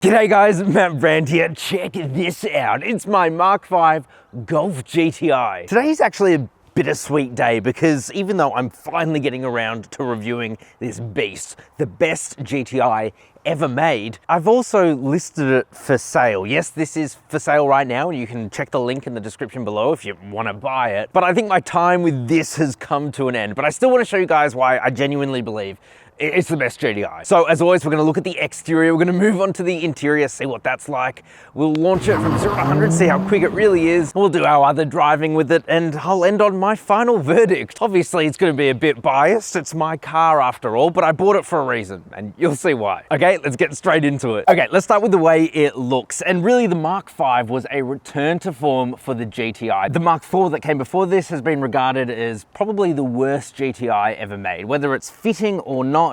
G'day guys, Matt Brand here. Check this out. It's my Mk5 Golf GTI. Today's actually a bittersweet day because even though I'm finally getting around to reviewing this beast, the best GTI ever made, I've also listed it for sale. Yes, this is for sale right now, and you can check the link in the description below if you want to buy it. But I think my time with this has come to an end. But I still want to show you guys why I genuinely believe it's the best GTI. So as always, we're gonna look at the exterior, we're gonna move on to the interior, see what that's like. We'll launch it from 0 to 100, see how quick it really is. We'll do our other driving with it, and I'll end on my final verdict. Obviously, it's gonna be a bit biased. It's my car after all, but I bought it for a reason, and you'll see why. Okay, let's get straight into it. Okay, let's start with the way it looks. And really, the Mk5 was a return to form for the GTI. The Mk4 that came before this has been regarded as probably the worst GTI ever made. Whether it's fitting or not,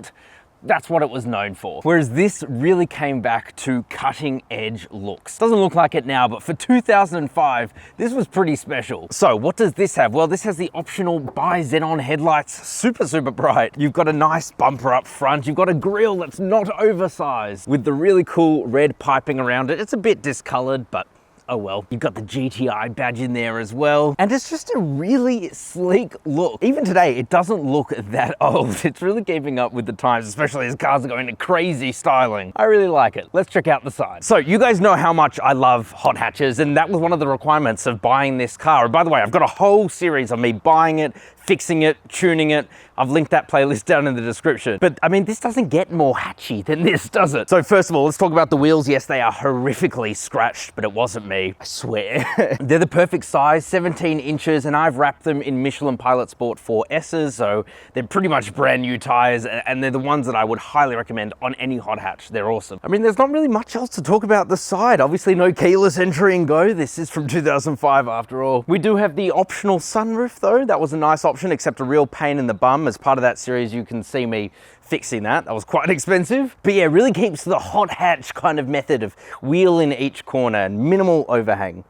that's what it was known for. Whereas this really came back to cutting edge looks. Doesn't look like it now, but for 2005, this was pretty special. So what does this have? Well, this has the optional bi-xenon headlights, super bright. You've got a nice bumper up front. You've got a grille that's not oversized with the really cool red piping around it. It's a bit discolored, but oh well. You've got the GTI badge in there as well. And it's just a really sleek look. Even today, it doesn't look that old. It's really keeping up with the times, especially as cars are going to crazy styling. I really like it. Let's check out the side. So you guys know how much I love hot hatches, and that was one of the requirements of buying this car. And by the way, I've got a whole series of me buying it, fixing it, tuning it. I've linked that playlist down in the description. But I mean, this doesn't get more hatchy than this, does it? So first of all, let's talk about the wheels. Yes, they are horrifically scratched, but it wasn't me, I swear. They're the perfect size, 17 inches, and I've wrapped them in Michelin Pilot Sport 4S's, so they're pretty much brand new tires, and they're the ones that I would highly recommend on any hot hatch. They're awesome. I mean, there's not really much else to talk about the side. Obviously, no keyless entry and go. This is from 2005 after all. We do have the optional sunroof though. That was a nice option, except a real pain in the bum. As part of that series, you can see me fixing that. That was quite expensive. But yeah, it really keeps the hot hatch kind of method of wheel in each corner and minimal overhang.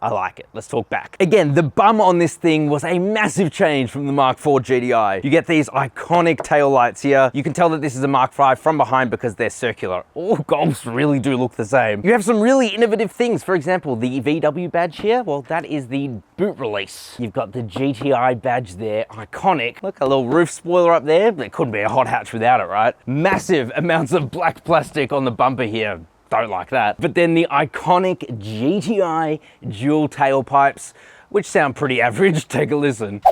I like it. Let's talk back. Again, the bum on this thing was a massive change from the Mk4 GTI. You get these iconic tail lights here. You can tell that this is a Mk5 from behind because they're circular. All Golfs really do look the same. You have some really innovative things. For example, the VW badge here, well, that is the boot release. You've got the GTI badge there, iconic. Look, a little roof spoiler up there. There couldn't be a hot hatch without it, right? Massive amounts of black plastic on the bumper here. Don't like that. But then the iconic GTI dual tailpipes, which sound pretty average. Take a listen.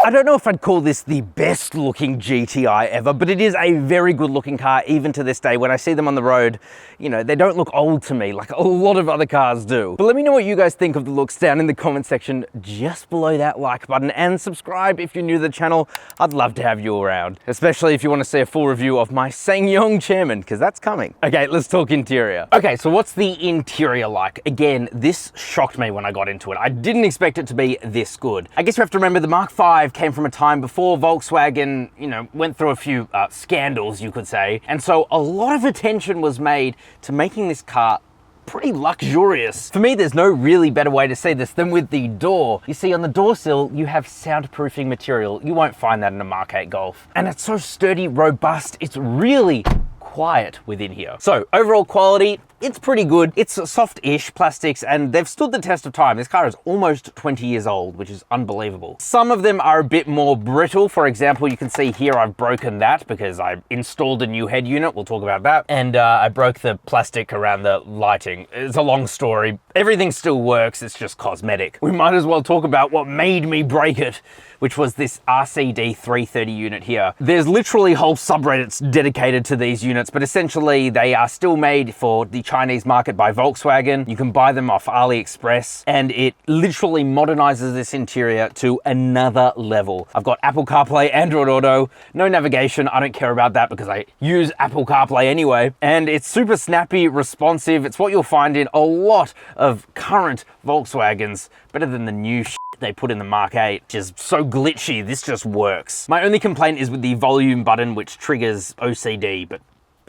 I don't know if I'd call this the best looking GTI ever, but it is a very good looking car even to this day. When I see them on the road, you know, they don't look old to me like a lot of other cars do. But let me know what you guys think of the looks down in the comment section just below that like button, and subscribe if you're new to the channel. I'd love to have you around, especially if you want to see a full review of my SsangYong Chairman, because that's coming. Okay, let's talk interior. Okay, so what's the interior like? Again, this shocked me when I got into it. I didn't expect it to be this good. I guess you have to remember the Mk5 came from a time before Volkswagen, you know, went through a few scandals, you could say. And so a lot of attention was made to making this car pretty luxurious. For me, there's no really better way to say this than with the door. You see, on the door sill, you have soundproofing material. You won't find that in a Mk8 Golf. And it's so sturdy, robust, it's really quiet within here. So overall quality, it's pretty good. It's soft-ish plastics, and they've stood the test of time. This car is almost 20 years old, which is unbelievable. Some of them are a bit more brittle. For example, you can see here I've broken that because I installed a new head unit. We'll talk about that. And I broke the plastic around the lighting. It's a long story. Everything still works. It's just cosmetic. We might as well talk about what made me break it, which was this RCD 330 unit here. There's literally whole subreddits dedicated to these units, but essentially they are still made for the Chinese market by Volkswagen. You can buy them off AliExpress, and it literally modernizes this interior to another level. I've got Apple CarPlay, Android Auto, no navigation. I don't care about that because I use Apple CarPlay anyway. And it's super snappy, responsive. It's what you'll find in a lot of current Volkswagens, better than the new shit they put in the Mk8, which is so glitchy. This just works. My only complaint is with the volume button, which triggers OCD, but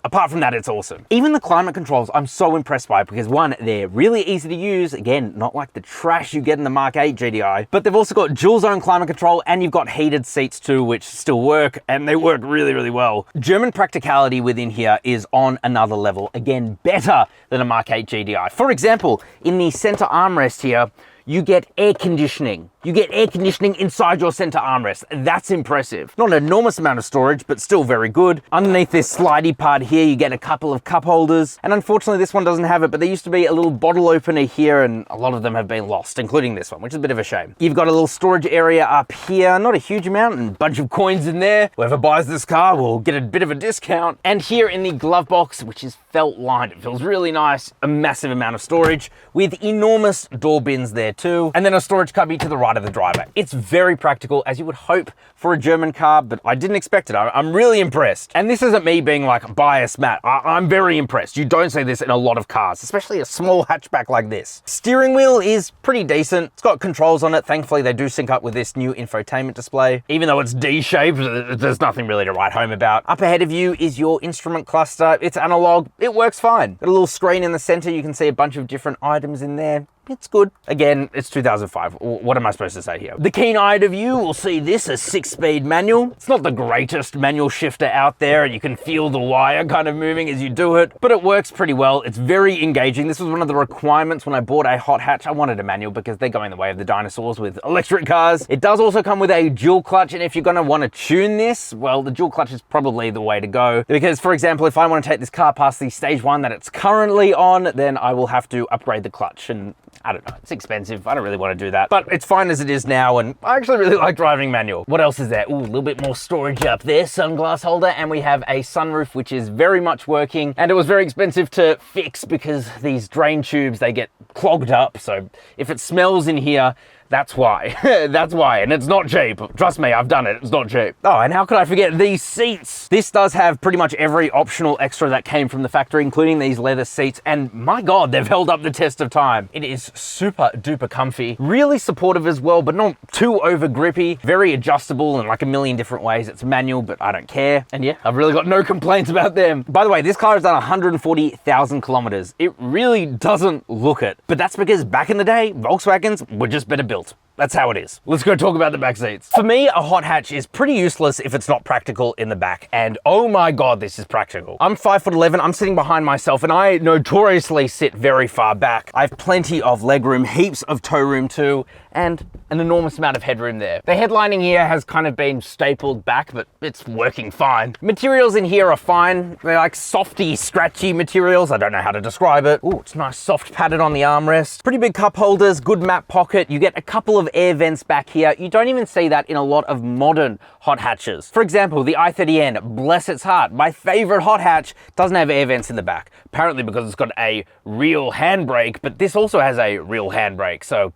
apart from that, it's awesome. Even the climate controls, I'm so impressed by because one, they're really easy to use. Again, not like the trash you get in the Mk8 GTI, but they've also got dual zone climate control and you've got heated seats too, which still work and they work really, really well. German practicality within here is on another level. Again, better than a Mk8 GTI. For example, in the center armrest here, you get air conditioning. You get air conditioning inside your center armrest. That's impressive. Not an enormous amount of storage, but still very good. Underneath this slidey part here, you get a couple of cup holders. And unfortunately, this one doesn't have it, but there used to be a little bottle opener here, and a lot of them have been lost, including this one, which is a bit of a shame. You've got a little storage area up here, not a huge amount, and a bunch of coins in there. Whoever buys this car will get a bit of a discount. And here in the glove box, which is felt lined, it feels really nice, a massive amount of storage with enormous door bins there too. And then a storage cubby to the right of the driver. It's very practical, as you would hope for a German car, but I didn't expect it. I'm really impressed. And this isn't me being like biased, Matt. I'm very impressed. You don't see this in a lot of cars, especially a small hatchback like this. Steering wheel is pretty decent. It's got controls on it. Thankfully, they do sync up with this new infotainment display. Even though it's D-shaped, there's nothing really to write home about. Up ahead of you is your instrument cluster. It's analog. It works fine. Got a little screen in the center. You can see a bunch of different items in there. It's good. Again, it's 2005. What am I supposed to say here? The keen-eyed of you will see this as 6-speed manual. It's not the greatest manual shifter out there, and you can feel the wire kind of moving as you do it, but it works pretty well. It's very engaging. This was one of the requirements when I bought a hot hatch. I wanted a manual because they're going the way of the dinosaurs with electric cars. It does also come with a dual clutch, and if you're going to want to tune this, well, the dual clutch is probably the way to go. Because, for example, if I want to take this car past the stage 1 that it's currently on, then I will have to upgrade the clutch, and I don't know, it's expensive. I don't really want to do that, but it's fine as it is now, and I actually really like driving manual. What else is there? Ooh, a little bit more storage up there, sunglass holder, and we have a sunroof, which is very much working, and it was very expensive to fix because these drain tubes, they get clogged up, so if it smells in here, that's why. That's why. And it's not cheap. Trust me, I've done it. It's not cheap. Oh, and how could I forget these seats? This does have pretty much every optional extra that came from the factory, including these leather seats. And my God, they've held up the test of time. It is super duper comfy. Really supportive as well, but not too over grippy. Very adjustable in like a million different ways. It's manual, but I don't care. And yeah, I've really got no complaints about them. By the way, this car has done 140,000 kilometers. It really doesn't look it. But that's because back in the day, Volkswagens were just better built. That's how it is. Let's go talk about the back seats. For me, a hot hatch is pretty useless if it's not practical in the back. And oh my God, this is practical. I'm 5'11", I'm sitting behind myself, and I notoriously sit very far back. I have plenty of legroom, heaps of toe room too, and an enormous amount of headroom there. The headlining here has kind of been stapled back, but it's working fine. Materials in here are fine. They're like softy, scratchy materials. I don't know how to describe it. Ooh, it's nice soft padded on the armrest. Pretty big cup holders, good map pocket. You get a couple of air vents back here. You don't even see that in a lot of modern hot hatches. For example, the i30N, bless its heart, my favorite hot hatch, doesn't have air vents in the back. Apparently because it's got a real handbrake, but this also has a real handbrake, so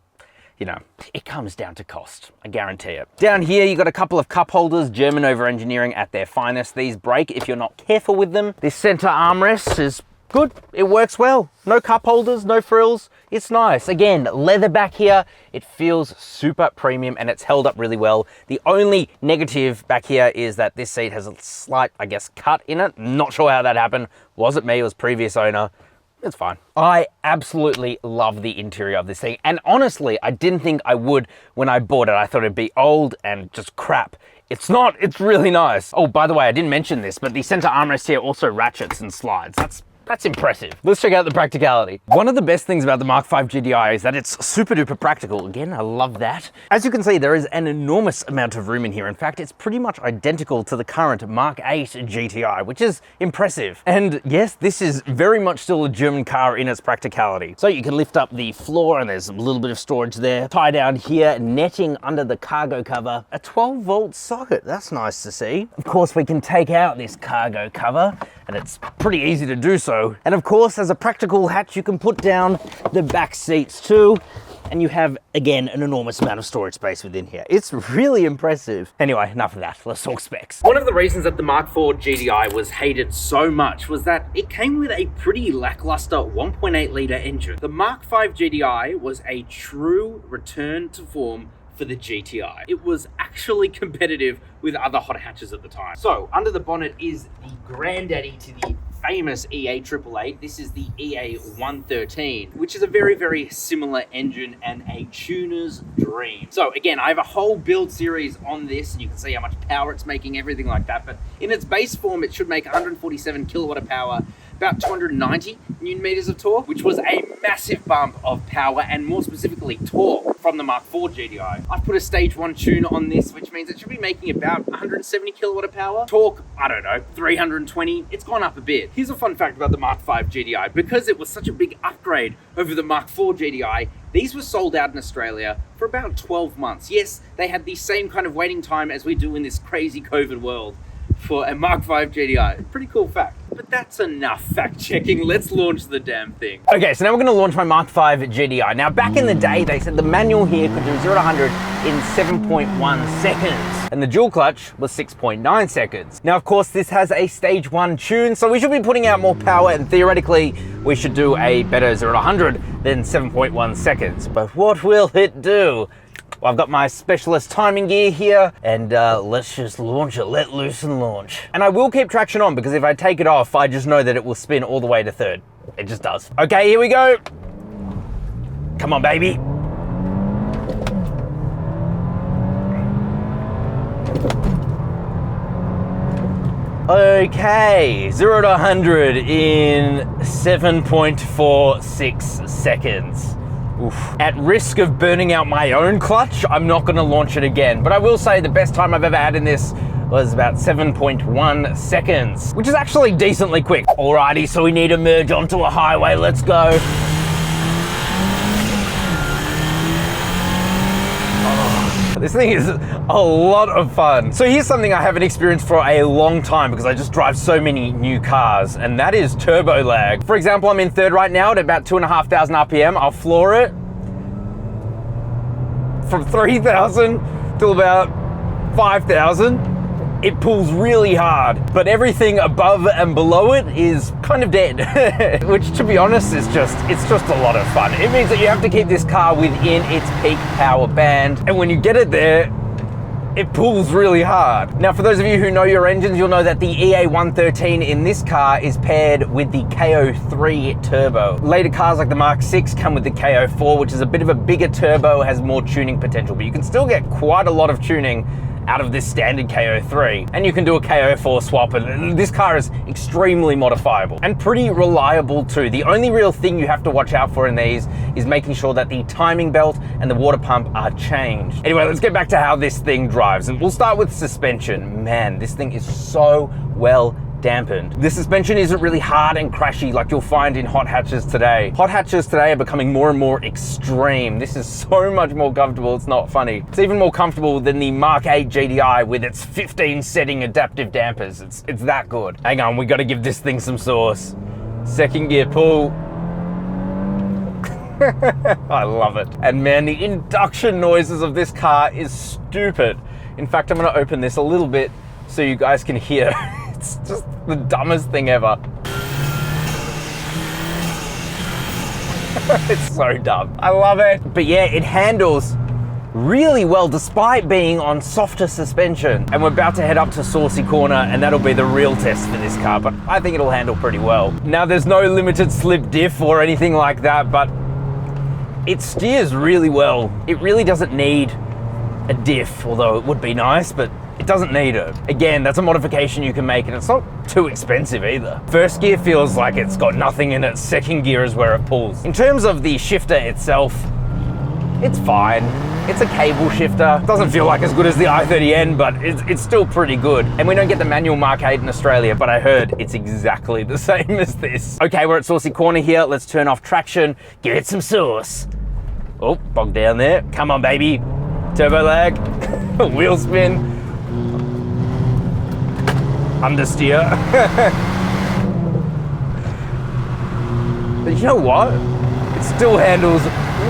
you know, it comes down to cost, I guarantee it. Down here, you got a couple of cup holders, German over-engineering at their finest. These break if you're not careful with them. This center armrest is good, it works well. No cup holders, no frills, it's nice. Again, leather back here, it feels super premium and it's held up really well. The only negative back here is that this seat has a slight, I guess, cut in it. Not sure how that happened. Wasn't me, it was previous owner. It's fine. I absolutely love the interior of this thing. And honestly, I didn't think I would when I bought it. I thought it'd be old and just crap. It's not, it's really nice. Oh, by the way, I didn't mention this, but the center armrest here also ratchets and slides. That's impressive. Let's check out the practicality. One of the best things about the Mk5 GTI is that it's super duper practical. Again, I love that. As you can see, there is an enormous amount of room in here. In fact, it's pretty much identical to the current Mk8 GTI, which is impressive. And yes, this is very much still a German car in its practicality. So you can lift up the floor and there's a little bit of storage there. Tie down here, netting under the cargo cover, a 12-volt socket. That's nice to see. Of course, we can take out this cargo cover and it's pretty easy to do so. And of course, as a practical hatch, you can put down the back seats too. And you have, again, an enormous amount of storage space within here. It's really impressive. Anyway, enough of that. Let's talk specs. One of the reasons that the Mk4 GTI was hated so much was that it came with a pretty lackluster 1.8 litre engine. The Mk5 GTI was a true return to form for the GTI. It was actually competitive with other hot hatches at the time. So, under the bonnet is the granddaddy to the famous EA888. This is the EA113, which is a very, very similar engine and a tuner's dream. So again, I have a whole build series on this, and you can see how much power it's making, everything like that. But in its base form, it should make 147 kilowatt of power, about 290 newton meters of torque, which was a massive bump of power and more specifically torque from the Mk4 GTI. I've put a stage 1 tuner on this, which means it should be making about 170 kilowatt of power. Torque, I don't know, 320. It's gone up a bit. Here's a fun fact about the Mk5 GTI. Because it was such a big upgrade over the Mk4 GTI, these were sold out in Australia for about 12 months. Yes, they had the same kind of waiting time as we do in this crazy COVID world for a Mk5 GTI. Pretty cool fact. But that's enough fact checking. Let's launch the damn thing. Okay, so now we're gonna launch my Mk5 GTI. Now, back in the day, they said the manual here could do 0 to 100 in 7.1 seconds. And the dual clutch was 6.9 seconds. Now, of course, this has a stage 1 tune, so we should be putting out more power, and theoretically, we should do a better 0 to 100 than 7.1 seconds. But what will it do? Well, I've got my specialist timing gear here, and let's just launch it. Let loose and launch. And I will keep traction on, because if I take it off, I just know that it will spin all the way to third. It just does. Okay, here we go. Come on, baby. Okay, 0 to 100 in 7.46 seconds. Oof. At risk of burning out my own clutch, I'm not gonna launch it again. But I will say the best time I've ever had in this was about 7.1 seconds, which is actually decently quick. Alrighty, so we need to merge onto a highway. Let's go. This thing is a lot of fun. So here's something I haven't experienced for a long time, because I just drive so many new cars, and that is turbo lag. For example, I'm in third right now at about 2,500 RPM. I'll floor it from 3,000 to about 5,000. It pulls really hard, but everything above and below it is kind of dead, which, to be honest, it's just a lot of fun. It means that you have to keep this car within its peak power band, and when you get it there, it pulls really hard. Now, for those of you who know your engines, you'll know that the EA113 in this car is paired with the KO3 turbo. Later cars like the Mark 6 come with the KO4, which is a bit of a bigger turbo, has more tuning potential, but you can still get quite a lot of tuning out of this standard KO3. And you can do a KO4 swap, and this car is extremely modifiable and pretty reliable too. The only real thing you have to watch out for in these is making sure that the timing belt and the water pump are changed. Anyway, let's get back to how this thing drives, and we'll start with suspension. Man, this thing is so well dampened. The suspension isn't really hard and crashy like you'll find in hot hatches today. Hot hatches today are becoming more and more extreme. This is so much more comfortable, it's not funny. It's even more comfortable than the Mk8 GTI with its 15 setting adaptive dampers. It's that good. Hang on, we gotta give this thing some sauce. Second gear pull. I love it. And man, the induction noises of this car is stupid. In fact, I'm gonna open this a little bit so you guys can hear. It's just the dumbest thing ever. It's so dumb. I love it. But yeah, it handles really well despite being on softer suspension. And we're about to head up to Saucy Corner, and that'll be the real test for this car, but I think it'll handle pretty well. Now, there's no limited slip diff or anything like that, but it steers really well. It really doesn't need a diff, although it would be nice, but it doesn't need it. Again, that's a modification you can make, and it's not too expensive either. First gear feels like it's got nothing in it. Second gear is where it pulls. In terms of the shifter itself, it's fine. It's a cable shifter. It doesn't feel like as good as the i30N, but it's still pretty good. And we don't get the manual Mk8 in Australia, but I heard it's exactly the same as this. Okay, we're at Saucy Corner here. Let's turn off traction, give it some sauce. Oh, bogged down there. Come on, baby. Turbo lag, wheel spin. Understeer. But you know what? It still handles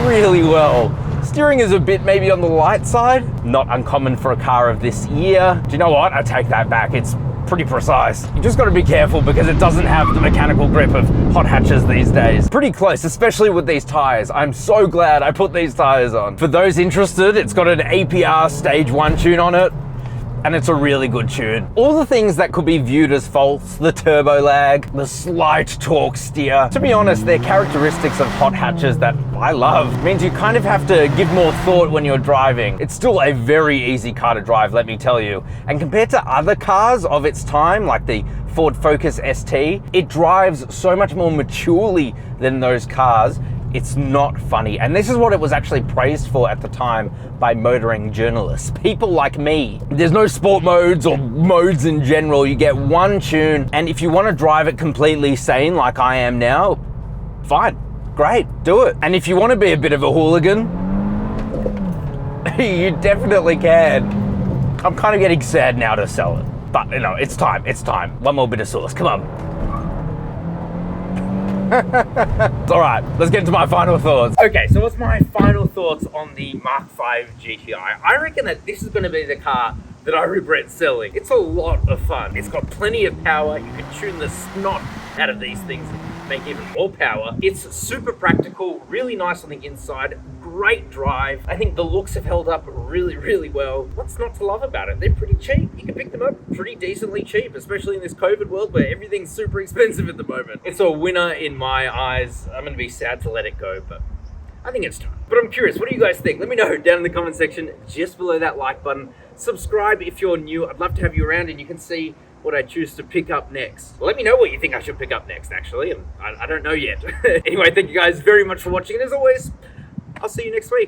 really well. Steering is a bit maybe on the light side. Not uncommon for a car of this year. Do you know what? I take that back. It's pretty precise. You just got to be careful because it doesn't have the mechanical grip of hot hatches these days. Pretty close, especially with these tires. I'm so glad I put these tires on. For those interested, it's got an APR stage 1 tune on it. and it's a really good tune. All the things that could be viewed as faults, the turbo lag, the slight torque steer, to be honest, they're characteristics of hot hatches that I love. It means you kind of have to give more thought when you're driving. It's still a very easy car to drive, let me tell you. And compared to other cars of its time, like the Ford Focus ST, it drives so much more maturely than those cars. It's not funny. And this is what it was actually praised for at the time by motoring journalists, people like me. There's no sport modes or modes in general. You get one tune, and if you want to drive it completely sane like I am now, fine, great, do it. And if you want to be a bit of a hooligan, you definitely can. I'm kind of getting sad now to sell it, but you know, it's time. One more bit of sauce, come on. All right, let's get into my final thoughts. Okay, so what's my final thoughts on the Mk5 GTI? I reckon that this is going to be the car that I regret selling. It's a lot of fun. It's got plenty of power. You can tune the snot out of these things and make even more power. It's super practical, really nice on the inside, great drive. I think the looks have held up really, really well. What's not to love about it? They're pretty cheap. You can pick them up pretty decently cheap, especially in this COVID world where everything's super expensive at the moment. It's a winner in my eyes. I'm gonna be sad to let it go, but I think it's time. But I'm curious, what do you guys think? Let me know down in the comment section, just below that like button. Subscribe if you're new. I'd love to have you around and you can see what I choose to pick up next. Let me know what you think I should pick up next, actually. I don't know yet. Anyway, thank you guys very much for watching, and as always, I'll see you next week.